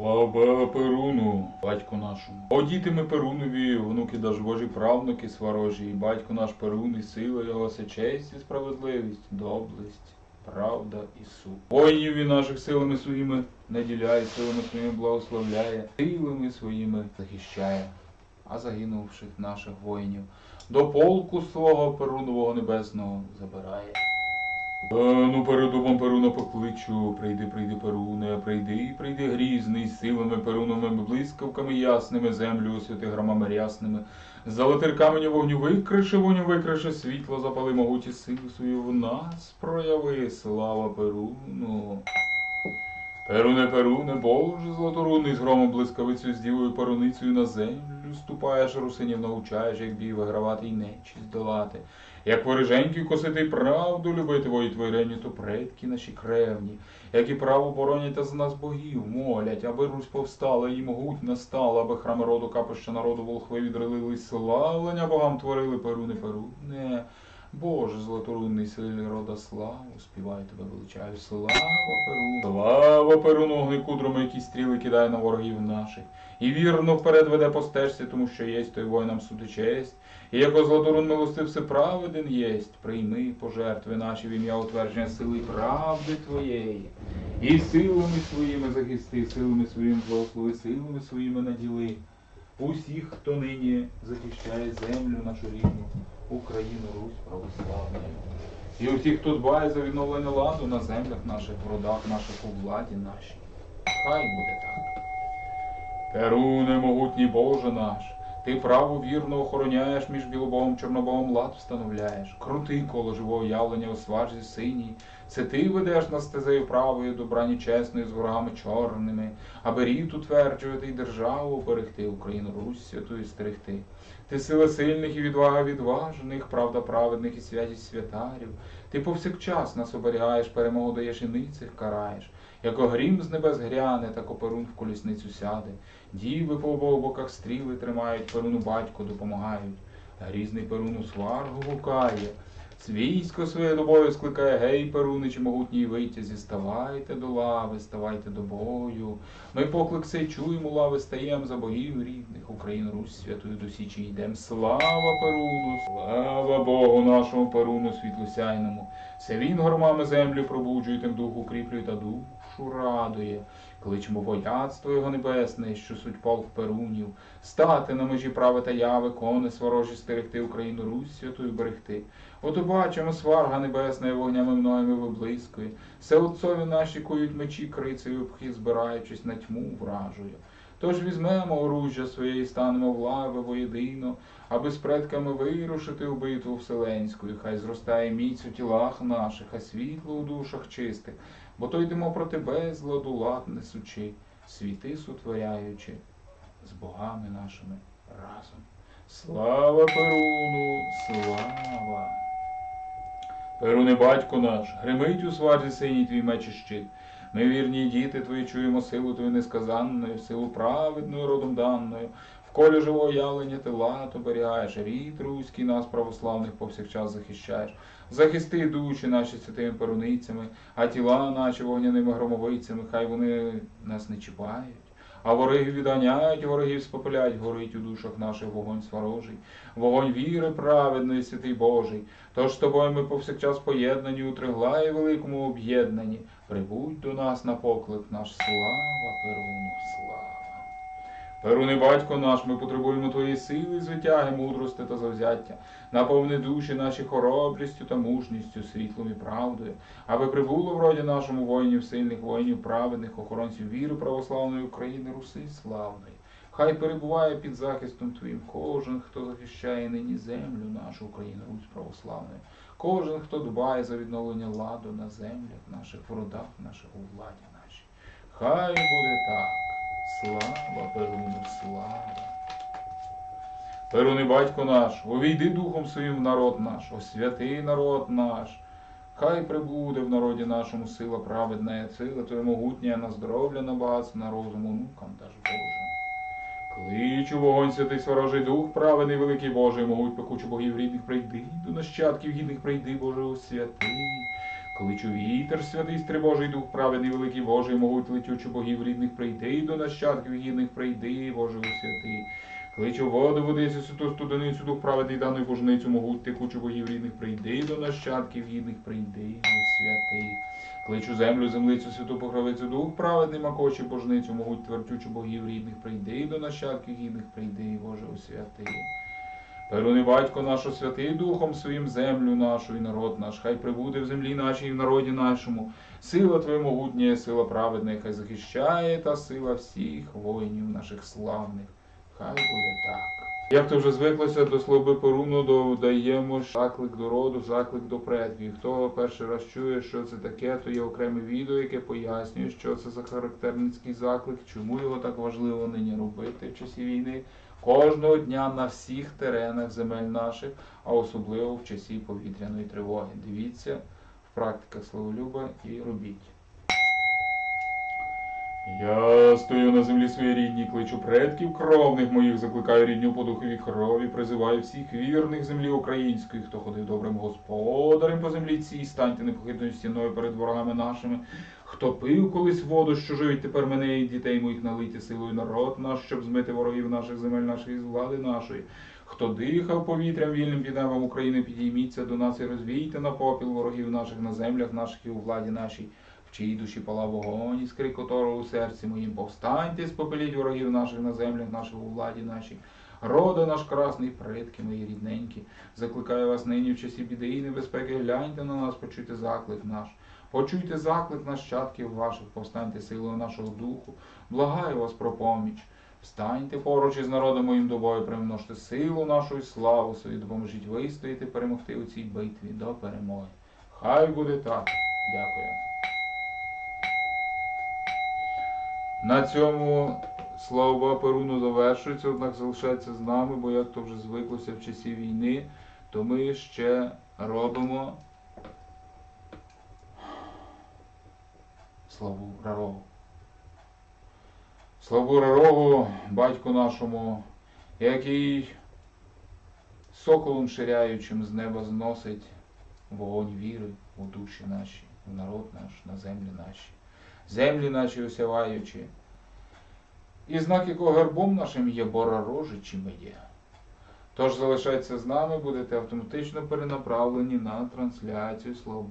Слава Перуну, батьку нашому. О, діти ми Перунові, внуки даж Божі, правнуки сварожі, і батько наш Перун, і сила його, це честь і справедливість, доблесть, правда і суд. Воїнів він наших силами своїми наділяє, силами своїми благословляє, силами своїми захищає, а загинувших наших воїнів до полку свого Перунового небесного забирає. Ну, перед дубом Перуна покличу, прийди, Перуне, прийди грізний, силами Перуновими блискавками ясними, землю освяти громами рясними. Золотир каменю вогню викриши, світло запали могуті сили свої в нас прояви, слава Перуну. Перуне, Боже златорунний, з громом блискавицею, з дівою Перуницею на землю ступаєш, русинів научаєш, як бій вигравати й нечість долати. Як вороженьків косити правду любити, вої творені, то предки наші кревні, які право боронять та за нас богів молять, аби Русь повстала і могутня стала, аби храми роду, капища народу, волхви відрилились, славлення богам творили, Перуне. Боже златорунний, сильний рода славу, співаю тебе, величаю, слава Перуну. Слава Перуну, огнекудрами, які стріли кидає на ворогів наших. І вірно вперед веде по стежці, тому що єсть той воїнам суди честь. І яко златорун милостив всеправеден єсть, прийми пожертви наші в ім'я утвердження сили і правди твоєї. І силами своїми захисти, силами своїми благослови, силами своїми наділи. Усіх, хто нині захищає землю нашу рідну, Україну, Русь православну. І усіх, хто дбає за відновлення ладу на землях наших, в родах наших, у владі нашій. Хай буде так. Перуне, могутній Боже наш, ти право вірно охороняєш, між білобогом, чорнобогом лад встановляєш. Крутий коло живого явлення у сварзі синій. Це ти ведеш нас стезею правою, добрані чесною, з ворогами чорними, аби рід утверджувати й державу берегти, Україну, Русь святую стерегти. Ти сила сильних і відвага відважених, правда праведних і святість святарів. Ти повсякчас нас оберігаєш, перемогу даєш і ницих караєш. Яко грім з небес гряне, так Перун в колісницю сяде. Діви по обох боках стріли тримають, Перуну батько допомагають. Грізний Перун у сваргу гукає. Військо своє до бою скликає, гей, Перуничі могутній витязі, ставайте до лави, ставайте до бою. Ми поклик цей чуємо, лави стаєм за богів рідних, Україну, Русь святую до січі йдем. Слава Перуну, слава Богу нашому Перуну світлосяйному. Се він гормами землю пробуджує, тим дух укріплює та душу радує. Кличемо вояцтво його небесне, що суть полк Перунів, стати на межі прави та яви, кони сворожі стерегти, Україну, Русь святую берегти. Ото бачимо, сварга небесна і вогнями мною виблискує. Все отцові наші кують мечі крицею, пхи збираючись на тьму вражує. Тож візьмемо оружжя своє і станемо в лави воєдино, аби з предками вирушити у битву вселенську. І хай зростає міць у тілах наших, а світло у душах чистих, бо то йдемо проти безладу лад несучи, світи сотворяючи з богами нашими разом. Слава Перуну, слава! Перуне, батько наш, гримить у сварзі синій твій меч і щит. Ми, вірні діти твої, чуємо силу твою несказанною, силу праведною родом даною. В колі живого явлення ти лад оберігаєш, рід руський нас, православних, повсякчас захищаєш. Захисти душі наші святими перуницями, а тіла наші вогняними громовицями, хай вони нас не чіпають. А ворогів відганяють, ворогів спопиляють, горить у душах наших вогонь сварожий, вогонь віри праведної, святий Божий. Тож з тобою ми повсякчас поєднані, у триглаї великому об'єднані. Прибудь до нас на поклик наш, слава Перуну, слава! Перуне, батько наш, ми потребуємо твоєї сили, звитяги, мудрости та завзяття. Наповни душі наші хоробрістю та мужністю, світлом і правдою, аби прибуло в роді нашому воїнів сильних, воїнів праведних, охоронців віри православної України, Руси славної. Хай перебуває під захистом твоїм кожен, хто захищає нині землю нашу, Україну, Русь православною. Кожен, хто дбає за відновлення ладу на землях наших, в родах наших, у владі нашій. Хай буде так. Слава Перуну, слава! Перуне, батько наш, увійди духом своїм в народ наш, освяти народ наш. Хай прибуде в народі нашому сила праведна, сила твоя могутня, на здоров'я, на багатство, на розум, онукам даж Боже. Кличу вогонь святий сворожий дух, праведний великий Божий, могуть пекучу богів рідних прийди, до нащадків гідних прийди, Боже, освяти. Кличу вітер, святий стрибожий дух, праведний, великий Божий, могуть летючу богів рідних, прийди до нащадків гідних, прийди, Боже у святий. Кличу воду, водицю, святу студеницю, дух праведний, дану божницю, могуть текучу богів рідних, прийди до нащадків гідних, прийди у святий. Кличу землю, землицю, святу покровицю, дух праведний, макочі божницю, могуть твердючу богів рідних, прийди до нащадків гідних, прийди, Боже у святий. Перуни, батько наш, святий Духом своїм землю нашу і народ наш, хай прибуде в землі нашій і в народі нашому. Сила Твоя могутня, сила праведна, хай захищає та сила всіх воїнів наших славних. Хай буде так. Як то вже звиклося, до слова Перуну додаємо заклик до роду, заклик до предків. Хто перший раз чує, що це таке, то є окреме відео, яке пояснює, що це за характерницький заклик, чому його так важливо нині робити в часі війни. Кожного дня на всіх теренах земель наших, а особливо в часі повітряної тривоги. Дивіться в практиках Славолюба і робіть. Я стою на землі своїй рідній, кличу предків кровних моїх, закликаю рідню по духовій крові, призиваю всіх вірних землі української, хто ходив добрим господарем по землі цій, станьте непохитною стіною перед ворогами нашими. Хто пив колись воду, що живить тепер мене і дітей моїх, налийте силою народ наш, щоб змити ворогів наших земель наших із влади нашої. Хто дихав повітрям вільним під небом України, підійміться до нас і розвійте на попіл ворогів наших на землях наших і у владі нашій. В чиїй душі палав вогонь, іскри которого у серці моїм, повстаньте, спопеліть ворогів наших на землях наших у владі нашій. Роде наш красний, предки мої рідненькі, закликаю вас нині в часі біди і небезпеки, гляньте на нас, почуйте заклик наш. Почуйте заклик нащадків ваших, повстаньте силою нашого духу, благаю вас про поміч. Встаньте поруч із народом моїм до бою, примножте силу нашу і славу свою, допоможіть вистояти, перемогти у цій битві до перемоги. Хай буде так. Дякую. На цьому слова Перуну завершується, однак залишається з нами, бо як то вже звиклося в часі війни, то ми ще робимо славу Рарогу. Славу Рарогу, батьку нашому, який соколом ширяючим з неба зносить вогонь віри у душі наші, в народ наш, на землі наші. Землі наші осяваючи, і знак якого гербом нашим є боророжичими є. Тож залишайтеся з нами, будете автоматично перенаправлені на трансляцію слова.